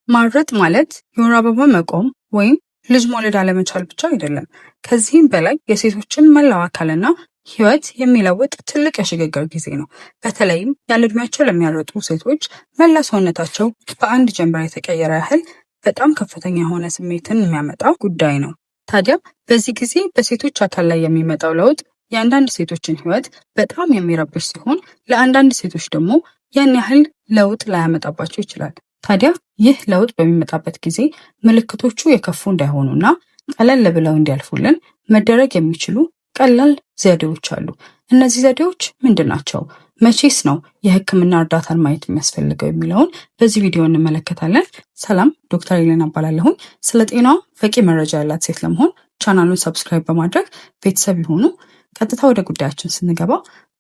ማረጥ ማለት የወር አበባ መቆም ወይም ልጅ መውለድ አለመቻል ብቻ አይደለም። ከዚህም በላይ የሴቶችን መላው አካልና ሕይወት የሚለውጥ ትልቅ የሽግግር ጊዜ ነው። በተለይም ያለ ዕድሜያቸው ለሚያረጡ ሴቶች መላ ሰውነታቸው በአንድ ጀንበር የተቀየረ ያህል በጣም ከፍተኛ የሆነ ስሜትን የሚያመጣው ጉዳይ ነው። ታዲያ በዚህ ጊዜ በሴቶች አካል ላይ የሚመጣው ለውጥ የአንዳንድ ሴቶችን ሕይወት በጣም የሚረብሽ ሲሆን፣ ለአንዳንድ ሴቶች ደግሞ ያን ያህል ለውጥ ላያመጣባቸው ይችላል። ታዲያ ይህ ለውጥ በሚመጣበት ጊዜ ምልክቶቹ የከፉ እንዳይሆኑና ቀለል ብለው እንዲያልፉልን መደረግ የሚችሉ ቀላል ዘዴዎች አሉ። እነዚህ ዘዴዎች ምንድን ናቸው? መቼስ ነው የሕክምና እርዳታን ማየት የሚያስፈልገው የሚለውን በዚህ ቪዲዮ እንመለከታለን። ሰላም፣ ዶክተር ኤሌና እባላለሁኝ። ስለ ጤናዋ በቂ መረጃ ያላት ሴት ለመሆን ቻናሉን ሰብስክራይብ በማድረግ ቤተሰብ ይሁኑ። ቀጥታ ወደ ጉዳያችን ስንገባ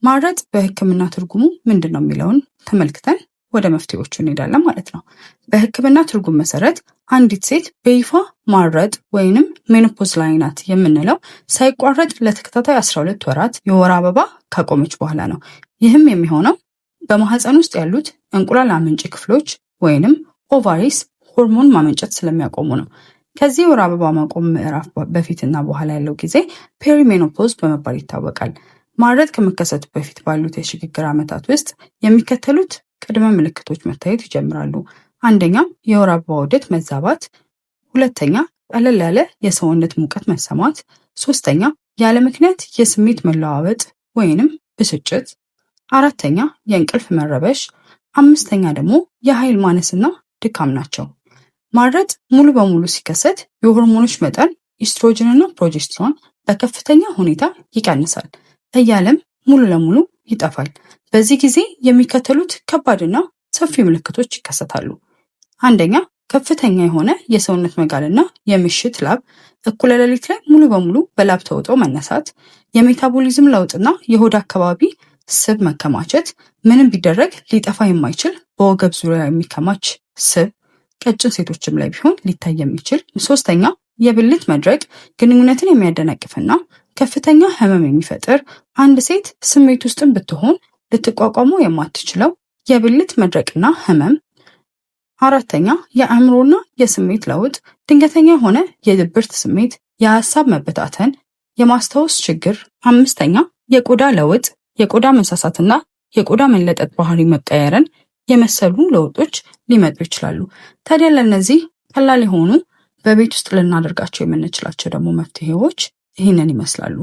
ማረጥ በሕክምና ትርጉሙ ምንድን ነው የሚለውን ተመልክተን ወደ መፍትሄዎቹ እንሄዳለን ማለት ነው። በሕክምና ትርጉም መሰረት አንዲት ሴት በይፋ ማረጥ ወይንም ሜኖፖዝ ላይ ናት የምንለው ሳይቋረጥ ለተከታታይ 12 ወራት የወር አበባ ካቆመች በኋላ ነው። ይህም የሚሆነው በማህፀን ውስጥ ያሉት እንቁላል አመንጪ ክፍሎች ወይንም ኦቫሪስ ሆርሞን ማመንጨት ስለሚያቆሙ ነው። ከዚህ የወር አበባ ማቆም ምዕራፍ በፊትና በኋላ ያለው ጊዜ ፔሪሜኖፖዝ በመባል ይታወቃል። ማረጥ ከመከሰቱ በፊት ባሉት የሽግግር ዓመታት ውስጥ የሚከተሉት ቅድመ ምልክቶች መታየት ይጀምራሉ። አንደኛ፣ የወር አበባ ዑደት መዛባት። ሁለተኛ፣ ቀለል ያለ የሰውነት ሙቀት መሰማት። ሶስተኛ፣ ያለ ምክንያት የስሜት መለዋወጥ ወይንም ብስጭት። አራተኛ፣ የእንቅልፍ መረበሽ። አምስተኛ ደግሞ የኃይል ማነስና ድካም ናቸው። ማረጥ ሙሉ በሙሉ ሲከሰት የሆርሞኖች መጠን ኢስትሮጅንና ፕሮጀስትሮን በከፍተኛ ሁኔታ ይቀንሳል፣ እያለም ሙሉ ለሙሉ ይጠፋል። በዚህ ጊዜ የሚከተሉት ከባድና ሰፊ ምልክቶች ይከሰታሉ። አንደኛ፣ ከፍተኛ የሆነ የሰውነት መጋልና የምሽት ላብ፣ እኩለ ሌሊት ላይ ሙሉ በሙሉ በላብ ተውጦ መነሳት፣ የሜታቦሊዝም ለውጥና የሆድ አካባቢ ስብ መከማቸት፣ ምንም ቢደረግ ሊጠፋ የማይችል በወገብ ዙሪያ የሚከማች ስብ፣ ቀጭን ሴቶችም ላይ ቢሆን ሊታይ የሚችል። ሶስተኛ፣ የብልት መድረቅ፣ ግንኙነትን የሚያደናቅፍና ከፍተኛ ህመም የሚፈጥር፣ አንድ ሴት ስሜት ውስጥም ብትሆን ልትቋቋመው የማትችለው የብልት መድረቅና ህመም። አራተኛ፣ የአእምሮና የስሜት ለውጥ፣ ድንገተኛ የሆነ የድብርት ስሜት፣ የሀሳብ መበታተን፣ የማስታወስ ችግር። አምስተኛ፣ የቆዳ ለውጥ፣ የቆዳ መሳሳትና የቆዳ መለጠጥ ባህሪ መቀየርን የመሰሉ ለውጦች ሊመጡ ይችላሉ። ታዲያ ለእነዚህ ቀላል የሆኑ በቤት ውስጥ ልናደርጋቸው የምንችላቸው ደግሞ መፍትሄዎች ይህንን ይመስላሉ።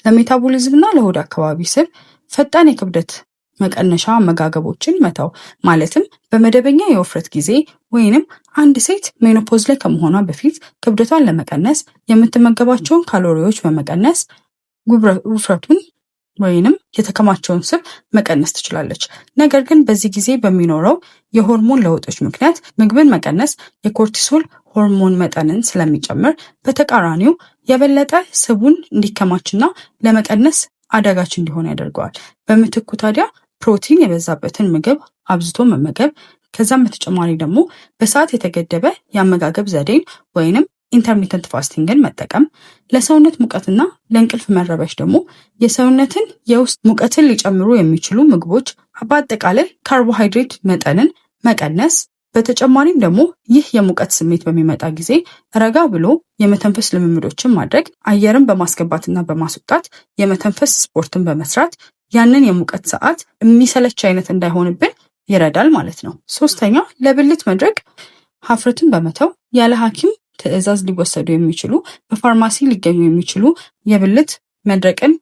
ለሜታቦሊዝምና ለሆድ አካባቢ ስብ ፈጣን የክብደት መቀነሻ አመጋገቦችን መተው፣ ማለትም በመደበኛ የውፍረት ጊዜ ወይንም አንድ ሴት ሜኖፖዝ ላይ ከመሆኗ በፊት ክብደቷን ለመቀነስ የምትመገባቸውን ካሎሪዎች በመቀነስ ውፍረቱን ወይንም የተከማቸውን ስብ መቀነስ ትችላለች። ነገር ግን በዚህ ጊዜ በሚኖረው የሆርሞን ለውጦች ምክንያት ምግብን መቀነስ የኮርቲሶል ሆርሞን መጠንን ስለሚጨምር በተቃራኒው የበለጠ ስቡን እንዲከማችና ለመቀነስ አዳጋች እንዲሆን ያደርገዋል። በምትኩ ታዲያ ፕሮቲን የበዛበትን ምግብ አብዝቶ መመገብ፣ ከዛም በተጨማሪ ደግሞ በሰዓት የተገደበ የአመጋገብ ዘዴን ወይንም ኢንተርሚተንት ፋስቲንግን መጠቀም፣ ለሰውነት ሙቀትና ለእንቅልፍ መረበሽ ደግሞ የሰውነትን የውስጥ ሙቀትን ሊጨምሩ የሚችሉ ምግቦች፣ በአጠቃላይ ካርቦሃይድሬት መጠንን መቀነስ። በተጨማሪም ደግሞ ይህ የሙቀት ስሜት በሚመጣ ጊዜ ረጋ ብሎ የመተንፈስ ልምምዶችን ማድረግ፣ አየርን በማስገባትና በማስወጣት የመተንፈስ ስፖርትን በመስራት ያንን የሙቀት ሰዓት የሚሰለች አይነት እንዳይሆንብን ይረዳል ማለት ነው። ሶስተኛ፣ ለብልት መድረቅ ሀፍረትን በመተው ያለ ሐኪም ትዕዛዝ ሊወሰዱ የሚችሉ በፋርማሲ ሊገኙ የሚችሉ የብልት መድረቅን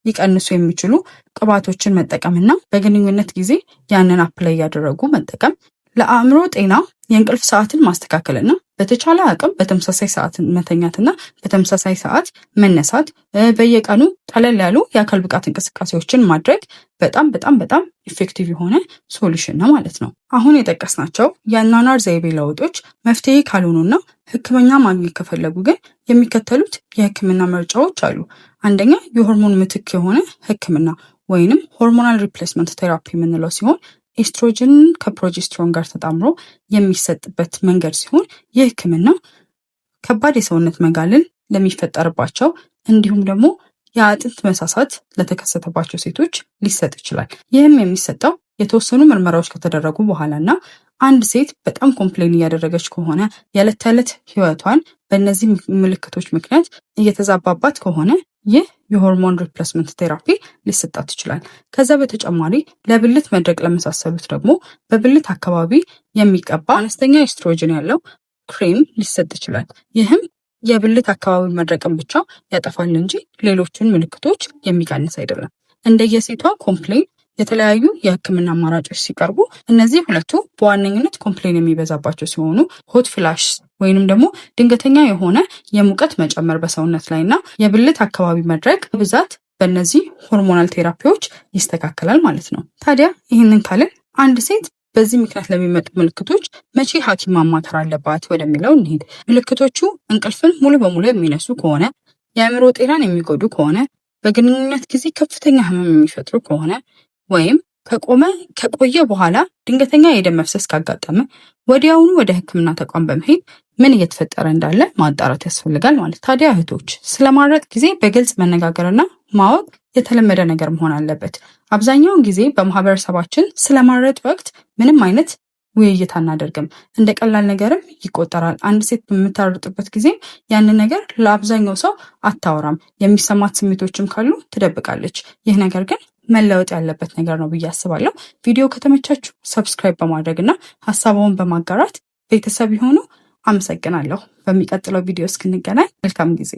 ሊቀንሱ የሚችሉ ቅባቶችን መጠቀምና በግንኙነት ጊዜ ያንን አፕላይ ያደረጉ መጠቀም። ለአእምሮ ጤና የእንቅልፍ ሰዓትን ማስተካከልና በተቻለ አቅም በተመሳሳይ ሰዓት መተኛትና በተመሳሳይ ሰዓት መነሳት፣ በየቀኑ ቀለል ያሉ የአካል ብቃት እንቅስቃሴዎችን ማድረግ በጣም በጣም በጣም ኢፌክቲቭ የሆነ ሶሉሽን ነው ማለት ነው። አሁን የጠቀስናቸው የአኗኗር ዘይቤ ለውጦች መፍትሄ ካልሆኑና ሕክምና ማግኘት ከፈለጉ ግን የሚከተሉት የሕክምና ምርጫዎች አሉ። አንደኛ፣ የሆርሞን ምትክ የሆነ ሕክምና ወይንም ሆርሞናል ሪፕሌስመንት ቴራፒ የምንለው ሲሆን ኤስትሮጅን ከፕሮጀስትሮን ጋር ተጣምሮ የሚሰጥበት መንገድ ሲሆን ይህ ህክምና ከባድ የሰውነት መጋለል ለሚፈጠርባቸው እንዲሁም ደግሞ የአጥንት መሳሳት ለተከሰተባቸው ሴቶች ሊሰጥ ይችላል። ይህም የሚሰጠው የተወሰኑ ምርመራዎች ከተደረጉ በኋላ እና አንድ ሴት በጣም ኮምፕሌን እያደረገች ከሆነ የዕለት ተዕለት ህይወቷን በእነዚህ ምልክቶች ምክንያት እየተዛባባት ከሆነ ይህ የሆርሞን ሪፕሌስመንት ቴራፒ ሊሰጣት ይችላል። ከዛ በተጨማሪ ለብልት መድረቅ ለመሳሰሉት ደግሞ በብልት አካባቢ የሚቀባ አነስተኛ ኤስትሮጅን ያለው ክሬም ሊሰጥ ይችላል። ይህም የብልት አካባቢ መድረቅን ብቻ ያጠፋል እንጂ ሌሎችን ምልክቶች የሚቀንስ አይደለም። እንደየሴቷ ኮምፕሌን የተለያዩ የህክምና አማራጮች ሲቀርቡ እነዚህ ሁለቱ በዋነኝነት ኮምፕሌን የሚበዛባቸው ሲሆኑ ሆት ፍላሽ ወይንም ደግሞ ድንገተኛ የሆነ የሙቀት መጨመር በሰውነት ላይ እና የብልት አካባቢ መድረቅ ብዛት በእነዚህ ሆርሞናል ቴራፒዎች ይስተካከላል ማለት ነው። ታዲያ ይህንን ካልን አንድ ሴት በዚህ ምክንያት ለሚመጡ ምልክቶች መቼ ሐኪም ማማከር አለባት ወደሚለው እንሂድ። ምልክቶቹ እንቅልፍን ሙሉ በሙሉ የሚነሱ ከሆነ፣ የአእምሮ ጤናን የሚጎዱ ከሆነ፣ በግንኙነት ጊዜ ከፍተኛ ህመም የሚፈጥሩ ከሆነ ወይም ከቆየ በኋላ ድንገተኛ የደም መፍሰስ ካጋጠመ ወዲያውኑ ወደ ህክምና ተቋም በመሄድ ምን እየተፈጠረ እንዳለ ማጣራት ያስፈልጋል ማለት። ታዲያ እህቶች ስለማረጥ ጊዜ በግልጽ መነጋገርና ማወቅ የተለመደ ነገር መሆን አለበት። አብዛኛውን ጊዜ በማህበረሰባችን ስለማረጥ ወቅት ምንም አይነት ውይይት አናደርግም። እንደ ቀላል ነገርም ይቆጠራል። አንድ ሴት በምታረጥበት ጊዜም ያንን ነገር ለአብዛኛው ሰው አታወራም። የሚሰማት ስሜቶችም ካሉ ትደብቃለች። ይህ ነገር ግን መለወጥ ያለበት ነገር ነው ብዬ አስባለሁ። ቪዲዮ ከተመቻችሁ ሰብስክራይብ በማድረግ እና ሀሳቡን በማጋራት ቤተሰብ ይሆኑ። አመሰግናለሁ። በሚቀጥለው ቪዲዮ እስክንገናኝ መልካም ጊዜ